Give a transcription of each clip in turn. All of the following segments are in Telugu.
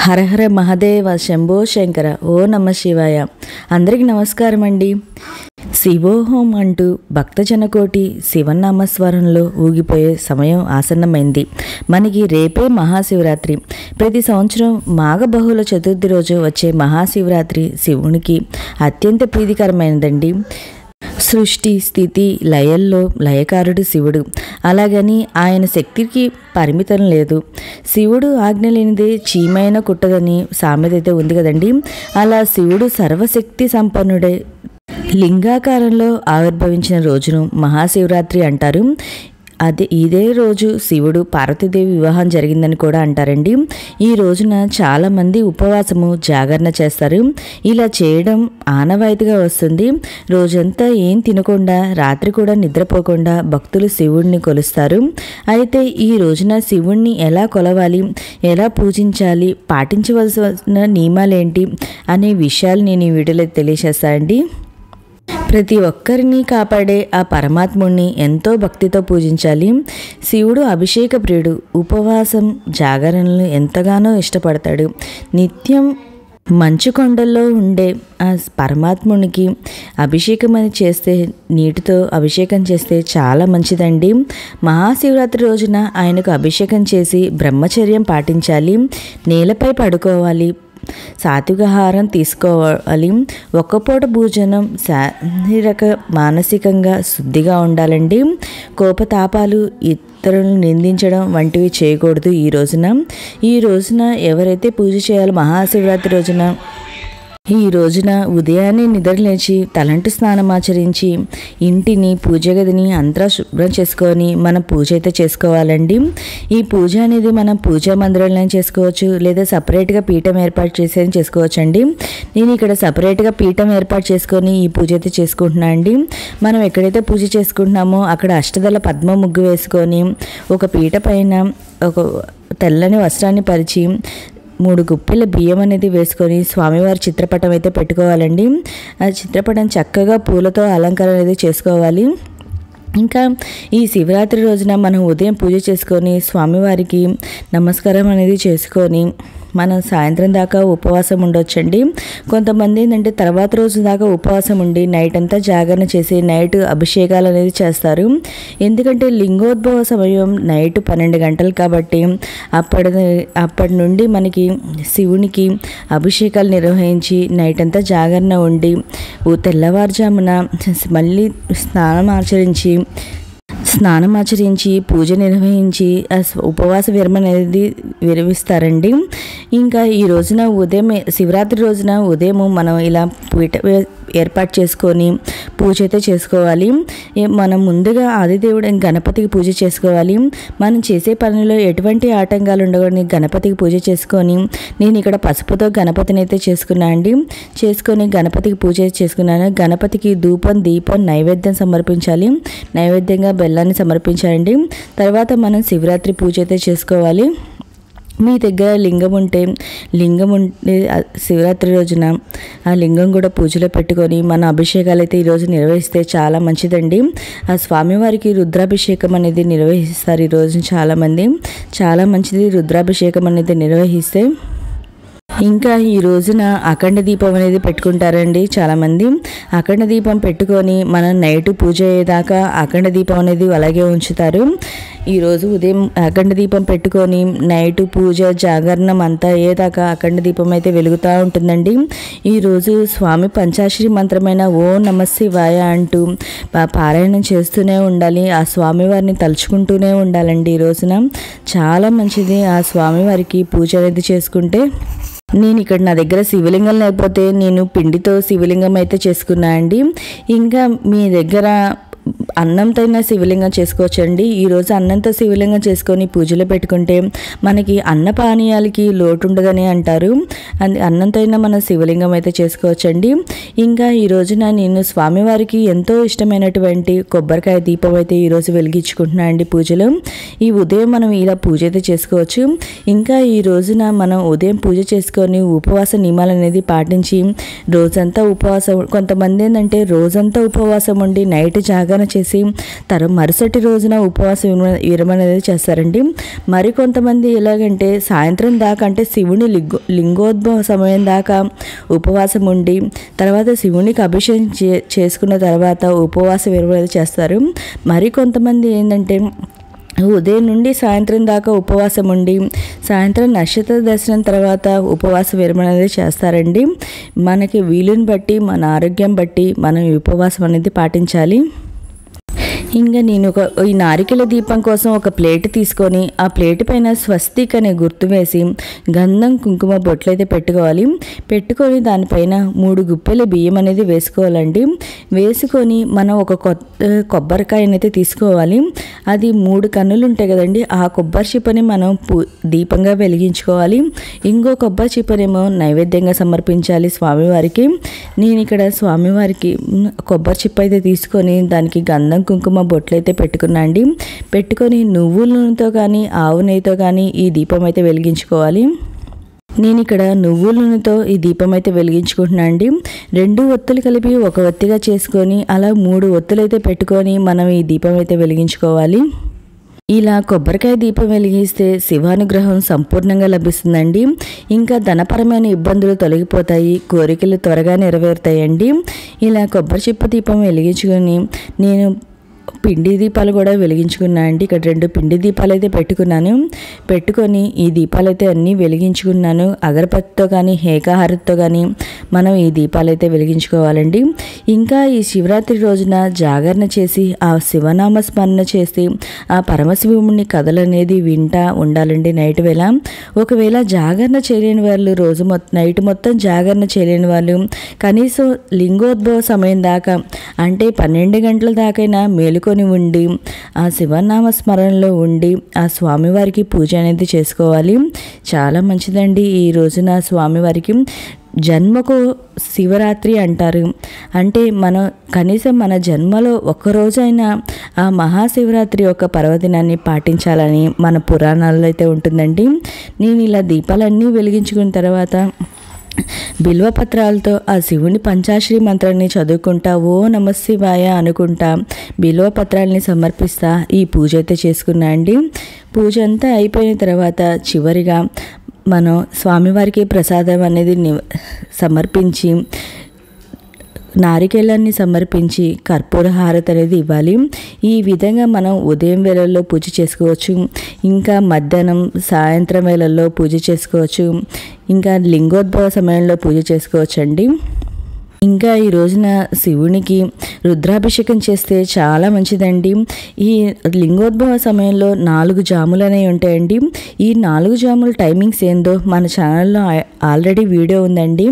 హర హర మహదేవ శంభో శంకర ఓ నమ శివాయ. అందరికీ నమస్కారం అండి. శివోహం అంటూ భక్తజనకోటి శివనామస్వరంలో ఊగిపోయే సమయం ఆసన్నమైంది. మనకి రేపే మహాశివరాత్రి. ప్రతి సంవత్సరం మాఘ బహుళ చతుర్థి రోజు వచ్చే మహాశివరాత్రి శివునికి అత్యంత ప్రీతికరమైనదండి. సృష్టి స్థితి లయల్లో లయకారుడు శివుడు. అలాగని ఆయన శక్తికి పరిమితం లేదు. శివుడు ఆజ్ఞ లేనిదే చీమైన కుట్టదని సామెత అయితే ఉంది కదండి. అలా శివుడు సర్వశక్తి సంపన్నుడే లింగాకారంలో ఆవిర్భవించిన రోజును మహాశివరాత్రి అంటారు. ఇదే రోజు శివుడు పార్వతీదేవి వివాహం జరిగిందని కూడా అంటారండి. ఈ రోజున చాలామంది ఉపవాసము జాగరణ చేస్తారు. ఇలా చేయడం ఆనవాయితీగా వస్తుంది. రోజంతా ఏం తినకుండా రాత్రి కూడా నిద్రపోకుండా భక్తులు శివుడిని కొలుస్తారు. అయితే ఈ రోజున శివుణ్ణి ఎలా కొలవాలి, ఎలా పూజించాలి, పాటించవలసిన నియమాలేంటి అనే విషయాలు నేను ఈ వీడియోలో తెలియజేస్తానండి. ప్రతి ఒక్కరిని కాపాడే ఆ పరమాత్ముడిని ఎంతో భక్తితో పూజించాలి. శివుడు అభిషేక ప్రియుడు. ఉపవాసం జాగరణలను ఎంతగానో ఇష్టపడతాడు. నిత్యం మంచు కొండల్లో ఉండే ఆ పరమాత్మునికి అభిషేకం అని చేస్తే, నీటితో అభిషేకం చేస్తే చాలా మంచిదండి. మహాశివరాత్రి రోజున ఆయనకు అభిషేకం చేసి బ్రహ్మచర్యం పాటించాలి. నేలపై పడుకోవాలి. సాత్వికాహారం తీసుకోవాలి. ఒక్కపూట భోజనం. శారీరక మానసికంగా శుద్ధిగా ఉండాలండి. కోపతాపాలు, ఇతరులను నిందించడం వంటివి చేయకూడదు. ఈ రోజున ఎవరైతే పూజ చేయాలో మహాశివరాత్రి ఈ రోజున ఉదయాన్నే నిద్రలేచి తలంటు స్నానం ఆచరించి ఇంటిని, పూజ గదిని అంతా శుభ్రం చేసుకొని మనం పూజ అయితే చేసుకోవాలండి. ఈ పూజ అనేది మనం పూజా మందిరంలో చేసుకోవచ్చు, లేదా సపరేట్గా పీఠం ఏర్పాటు చేసేది చేసుకోవచ్చు అండి. నేను ఇక్కడ సపరేట్గా పీఠం ఏర్పాటు చేసుకొని ఈ పూజ అయితే చేసుకుంటున్నాను అండి. మనం ఎక్కడైతే పూజ చేసుకుంటున్నామో అక్కడ అష్టదళ పద్మ ముగ్గు వేసుకొని ఒక పీట పైన ఒక తెల్లని వస్త్రాన్ని పరిచి 3 గుప్పిల బియ్యం అనేది వేసుకొని స్వామివారి చిత్రపటం అయితే పెట్టుకోవాలండి. ఆ చిత్రపటం చక్కగా పూలతో అలంకరణ అనేది చేసుకోవాలి. ఇంకా ఈ శివరాత్రి రోజున మనం ఉదయం పూజ చేసుకొని స్వామివారికి నమస్కారం అనేది చేసుకొని మనం సాయంత్రం దాకా ఉపవాసం ఉండొచ్చండి. కొంతమంది ఏంటంటే తర్వాత రోజు దాకా ఉపవాసం ఉండి నైట్ అంతా జాగరణ చేసి నైట్ అభిషేకాలు అనేది చేస్తారు. ఎందుకంటే లింగోద్భవ సమయం నైట్ 12 గంటలు కాబట్టి అప్పటి నుండి మనకి శివునికి అభిషేకాలు నిర్వహించి నైట్ అంతా జాగరణ ఉండి తెల్లవారుజామున మళ్ళీ స్నానం ఆచరించి పూజ నిర్వహించి ఉపవాస విరమణ అనేది విరమిస్తారండి. ఇంకా ఈ రోజున శివరాత్రి రోజున ఉదయం మనం ఇలా ఏర్పాటు చేసుకొని పూజ అయితే చేసుకోవాలి. మనం ముందుగా ఆదిదేవుడు గణపతికి పూజ చేసుకోవాలి. మనం చేసే పనిలో ఎటువంటి ఆటంకాలు ఉండకూడని గణపతికి పూజ చేసుకొని, నేను ఇక్కడ పసుపుతో గణపతిని అయితే చేసుకొని గణపతికి పూజ చేసుకున్నాను. గణపతికి ధూపం, దీపం, నైవేద్యం సమర్పించాలి. నైవేద్యంగా బెల్లాన్ని సమర్పించాలండి. తర్వాత మనం శివరాత్రి పూజ అయితే చేసుకోవాలి. మీ దగ్గర లింగం ఉంటే శివరాత్రి రోజున ఆ లింగం కూడా పూజలో పెట్టుకొని మన అభిషేకాలు అయితే ఈరోజు నిర్వహిస్తే చాలా మంచిదండి. ఆ స్వామివారికి రుద్రాభిషేకం అనేది నిర్వహిస్తారు ఈ రోజు చాలామంది. చాలా మంచిది రుద్రాభిషేకం అనేది నిర్వహిస్తే. ఇంకా ఈ రోజున అఖండ దీపం అనేది పెట్టుకుంటారండి చాలామంది. అఖండ దీపం పెట్టుకొని మనం నైట్ పూజ అయ్యేదాకా అఖండ దీపం అనేది అలాగే ఉంచుతారు. ఈరోజు ఉదయం అఖండ దీపం పెట్టుకొని నైట్ పూజ జాగరణం అంతా అయ్యేదాకా అఖండ దీపం అయితే వెలుగుతూ ఉంటుందండి. ఈరోజు స్వామి పంచాక్షరి మంత్రమైన ఓం నమః శివాయ అంటూ పారాయణం చేస్తూనే ఉండాలి. ఆ స్వామివారిని తలుచుకుంటూనే ఉండాలండి. ఈ రోజున చాలా మంచిది ఆ స్వామివారికి పూజ అనేది చేసుకుంటే. నేను ఇక్కడ నా దగ్గర శివలింగం లేకపోతే నేను పిండితో శివలింగం అయితే చేసుకున్నా అండి. ఇంకా మీ దగ్గర అన్నంతో శివలింగం చేసుకోవచ్చండి. ఈరోజు అన్నంతో శివలింగం చేసుకొని పూజలో పెట్టుకుంటే మనకి అన్నపానీయాలకి లోటు ఉండదని అంటారు. అన్నంతో మనం శివలింగం అయితే చేసుకోవచ్చండి. ఇంకా ఈ రోజున నేను స్వామివారికి ఎంతో ఇష్టమైనటువంటి కొబ్బరికాయ దీపం అయితే ఈరోజు వెలిగించుకుంటున్నాను అండి పూజలో. ఈ ఉదయం మనం ఇలా పూజ అయితే చేసుకోవచ్చు. ఇంకా ఈ రోజున మనం ఉదయం పూజ చేసుకొని ఉపవాస నియమాలు అనేది పాటించి రోజంతా ఉపవాసం, కొంతమంది ఏంటంటే రోజంతా ఉపవాసం ఉండి నైట్ జాగరణ ప్రార్థన చేసి మరుసటి రోజున ఉపవాస విరమణ అనేది చేస్తారండి. మరికొంతమంది ఎలాగంటే సాయంత్రం దాకా అంటే శివుని లింగోద్భవ సమయం దాకా ఉపవాసం ఉండి తర్వాత శివునికి అభిషేకం చేసుకున్న తర్వాత ఉపవాస విరమణ చేస్తారు. మరికొంతమంది ఏంటంటే ఉదయం నుండి సాయంత్రం దాకా ఉపవాసం ఉండి సాయంత్రం నక్షత్ర దర్శనం తర్వాత ఉపవాస విరమణ అనేది చేస్తారండి. మనకి వీలుని బట్టి మన ఆరోగ్యం బట్టి మనం ఈ ఉపవాసం అనేది పాటించాలి. ఇంకా నేను ఈ నారికెల దీపం కోసం ఒక ప్లేట్ తీసుకొని ఆ ప్లేట్ పైన స్వస్తిక్ అనే గుర్తు వేసి గంధం కుంకుమ బొట్లు అయితే పెట్టుకొని దానిపైన 3 గుప్పెల బియ్యం అనేది వేసుకోవాలండి. వేసుకొని మనం ఒక కొబ్బరికాయనైతే తీసుకోవాలి. అది 3 కన్నులు ఉంటాయి కదండి, ఆ కొబ్బరి చిప్పని మనం దీపంగా వెలిగించుకోవాలి. ఇంకో కొబ్బరి చిప్పనేమో నైవేద్యంగా సమర్పించాలి స్వామివారికి. నేను ఇక్కడ స్వామివారికి కొబ్బరి చిప్ప అయితే తీసుకొని దానికి గంధం కుంకుమ బొట్లు అయితే పెట్టుకొని నువ్వుల నూనెతో కానీ ఆవు నెయ్యితో కానీ ఈ దీపం అయితే వెలిగించుకోవాలి. నేను ఇక్కడ నువ్వుల నూనెతో ఈ దీపం అయితే వెలిగించుకుంటున్నాను అండి. 2 ఒత్తులు కలిపి ఒక ఒత్తిగా చేసుకొని అలా 3 ఒత్తులు అయితే పెట్టుకొని మనం ఈ దీపం అయితే వెలిగించుకోవాలి. ఇలా కొబ్బరికాయ దీపం వెలిగిస్తే శివానుగ్రహం సంపూర్ణంగా లభిస్తుందండి. ఇంకా ధనపరమైన ఇబ్బందులు తొలగిపోతాయి, కోరికలు త్వరగా నెరవేరుతాయండి. ఇలా కొబ్బరి చిప్ప దీపం వెలిగించుకొని నేను పిండి దీపాలు కూడా వెలిగించుకున్నాను అండి. ఇక్కడ 2 పిండి దీపాలు అయితే పెట్టుకొని ఈ దీపాలు అయితే అన్నీ వెలిగించుకున్నాను. అగరబత్తితో కానీ ఏకాహారతితో కానీ మనం ఈ దీపాలు అయితే వెలిగించుకోవాలండి. ఇంకా ఈ శివరాత్రి రోజున జాగరణ చేసి ఆ శివనామ స్మరణ చేసి ఆ పరమశివుని కథలు అనేది వింటా ఉండాలండి నైట్ వేళ. ఒకవేళ జాగరణ చేయలేని వాళ్ళు నైట్ మొత్తం జాగరణ చేయలేని వాళ్ళు కనీసం లింగోద్భవ సమయం దాకా అంటే 12 గంటల దాకైనా మేలుకొని ఉండి ఆ శివనామ స్మరణలో ఉండి ఆ స్వామివారికి పూజ అనేది చేసుకోవాలి. చాలా మంచిదండి. ఈ రోజున స్వామివారికి జన్మకు శివరాత్రి అంటారు. అంటే మనం కనీసం మన జన్మలో ఒక్కరోజైనా ఆ మహాశివరాత్రి యొక్క పర్వదినాన్ని పాటించాలని మన పురాణాల్లో అయితే ఉంటుందండి. నేను ఇలా దీపాలన్నీ వెలిగించుకున్న తర్వాత బిల్వపత్రాలతో ఆ శివుని పంచాక్షరి మంత్రాన్ని చదువుకుంటా ఓ నమశివాయ అనుకుంటా బిల్వపత్రాలని సమర్పిస్తా ఈ పూజ అయితే చేసుకున్నా అండి. పూజ అంతా అయిపోయిన తర్వాత చివరిగా మనం స్వామివారికి ప్రసాదం అనేది సమర్పించి నారికేళాన్ని సమర్పించి కర్పూర హారతి అనేది ఇవ్వాలి. ఈ విధంగా మనం ఉదయం వేళల్లో పూజ చేసుకోవచ్చు, ఇంకా మధ్యాహ్నం సాయంత్రం వేళల్లో పూజ చేసుకోవచ్చు, ఇంకా లింగోద్భవ సమయంలో పూజ చేసుకోవచ్చు అండి. ఇంకా ఈ రోజున శివునికి రుద్రాభిషేకం చేస్తే చాలా మంచిదండి. ఈ లింగోద్భవ సమయంలో 4 జాములు అనేవి ఉంటాయండి. ఈ 4 జాముల టైమింగ్స్ ఏందో మన ఛానల్లో ఆల్రెడీ వీడియో ఉందండి.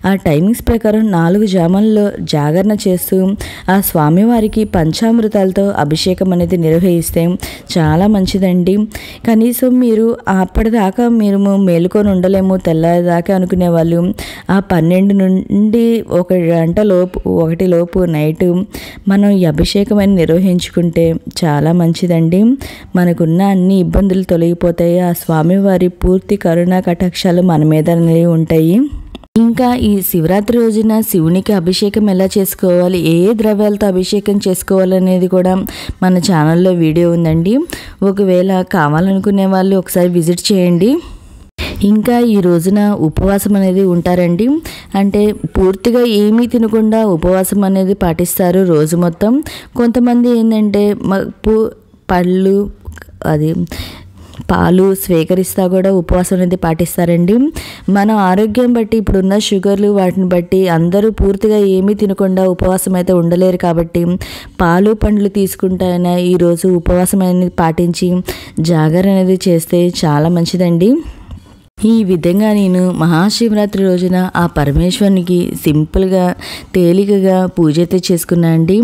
ఆ టైమింగ్స్ ప్రకారం 4 జాముల్లో జాగరణ చేస్తూ ఆ స్వామివారికి పంచామృతాలతో అభిషేకం అనేది నిర్వహిస్తే చాలా మంచిదండి. కనీసం మీరు అప్పటిదాకా మీరు మేలుకొని ఉండలేము తెల్లదాకా అనుకునే వాళ్ళు ఆ 12 నుండి 1 గంట లోపు నైట్ మనం ఈ అభిషేకం నిర్వహించుకుంటే చాలా మంచిదండి. మనకున్న అన్ని ఇబ్బందులు తొలగిపోతాయి. ఆ స్వామివారి పూర్తి కరుణా కటాక్షాలు మన మీద ఉంటాయి. ఇంకా ఈ శివరాత్రి రోజున శివునికి అభిషేకం ఎలా చేసుకోవాలి, ఏ ద్రవ్యాలతో అభిషేకం చేసుకోవాలనేది కూడా మన ఛానల్లో వీడియో ఉందండి. ఒకవేళ కావాలనుకునే వాళ్ళు ఒకసారి విజిట్ చేయండి. ఇంకా ఈ రోజున ఉపవాసం అనేది ఉంటారండి. అంటే పూర్తిగా ఏమీ తినకుండా ఉపవాసం అనేది పాటిస్తారు రోజు మొత్తం. కొంతమంది ఏంటంటే పళ్ళు పాలు స్వీకరిస్తా కూడా ఉపవాసం అనేది పాటిస్తారండి. మన ఆరోగ్యం బట్టి ఇప్పుడున్న షుగర్లు వాటిని బట్టి అందరూ పూర్తిగా ఏమీ తినకుండా ఉపవాసం అయితే ఉండలేరు. కాబట్టి పాలు పండ్లు తీసుకుంటాయినా ఈరోజు ఉపవాసం అనేది పాటించి జాగరణ అనేది చేస్తే చాలా మంచిదండి. ఈ విధంగా నేను మహాశివరాత్రి రోజున ఆ పరమేశ్వరునికి సింపుల్గా తేలికగా పూజ అయితే చేసుకున్నా అండి.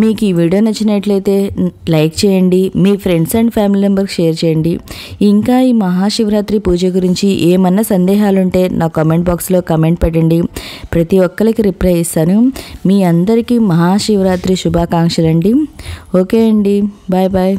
మీకు ఈ వీడియో నచ్చినట్లయితే లైక్ చేయండి, మీ ఫ్రెండ్స్ అండ్ ఫ్యామిలీ మెంబర్కి షేర్ చేయండి. ఇంకా ఈ మహాశివరాత్రి పూజ గురించి ఏమన్నా సందేహాలుంటే నా కామెంట్ బాక్స్లో కామెంట్ పెట్టండి, ప్రతి ఒక్కరికి రిప్లై ఇస్తాను. మీ అందరికీ మహాశివరాత్రి శుభాకాంక్షలు అండి. ఓకే అండి, బాయ్ బాయ్.